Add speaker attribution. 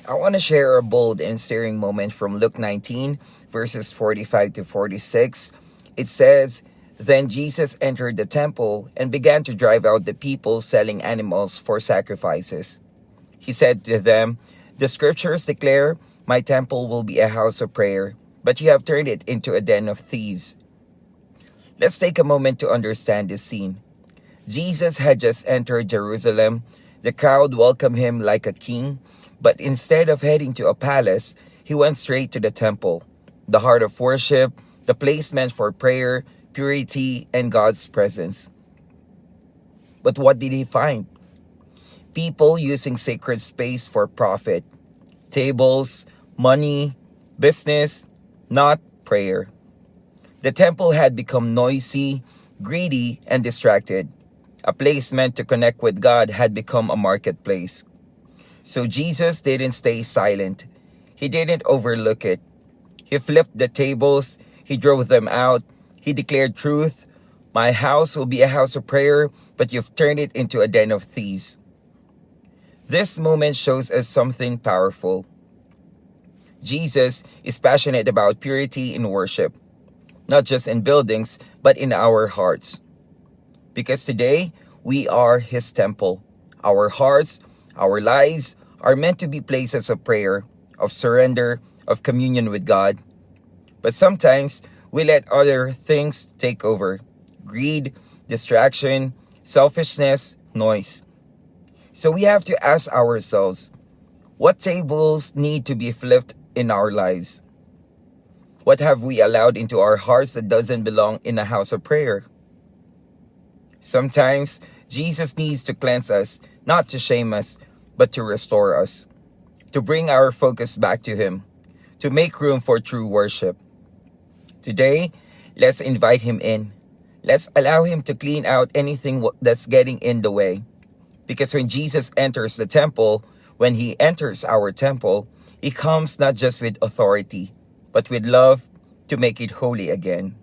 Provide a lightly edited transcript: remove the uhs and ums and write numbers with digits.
Speaker 1: I want to share a bold and stirring moment from Luke 19, verses 45 to 46. It says, "Then Jesus entered the temple and began to drive out the people selling animals for sacrifices. He said to them, 'The scriptures declare, my temple will be a house of prayer, but you have turned it into a den of thieves.'" Let's take a moment to understand this scene. Jesus had just entered Jerusalem. The crowd welcomed him like a king, but instead of heading to a palace, he went straight to the temple, the heart of worship, the place meant for prayer, purity, and God's presence. But what did he find? People using sacred space for profit. Tables, money, business, not prayer. The temple had become noisy, greedy, and distracted. A place meant to connect with God had become a marketplace. So Jesus didn't stay silent. He didn't overlook it. He flipped the tables. He drove them out. He declared truth. "My house will be a house of prayer, but you've turned it into a den of thieves." This moment shows us something powerful. Jesus is passionate about purity in worship, not just in buildings, but in our hearts. Because today, we are His temple. Our hearts, our lives are meant to be places of prayer, of surrender, of communion with God. But sometimes, we let other things take over. Greed, distraction, selfishness, noise. So we have to ask ourselves, what tables need to be flipped in our lives? What have we allowed into our hearts that doesn't belong in a house of prayer? Sometimes, Jesus needs to cleanse us, not to shame us, but to restore us, to bring our focus back to Him, to make room for true worship. Today, let's invite Him in. Let's allow Him to clean out anything that's getting in the way. Because when Jesus enters the temple, when He enters our temple, He comes not just with authority, but with love to make it holy again.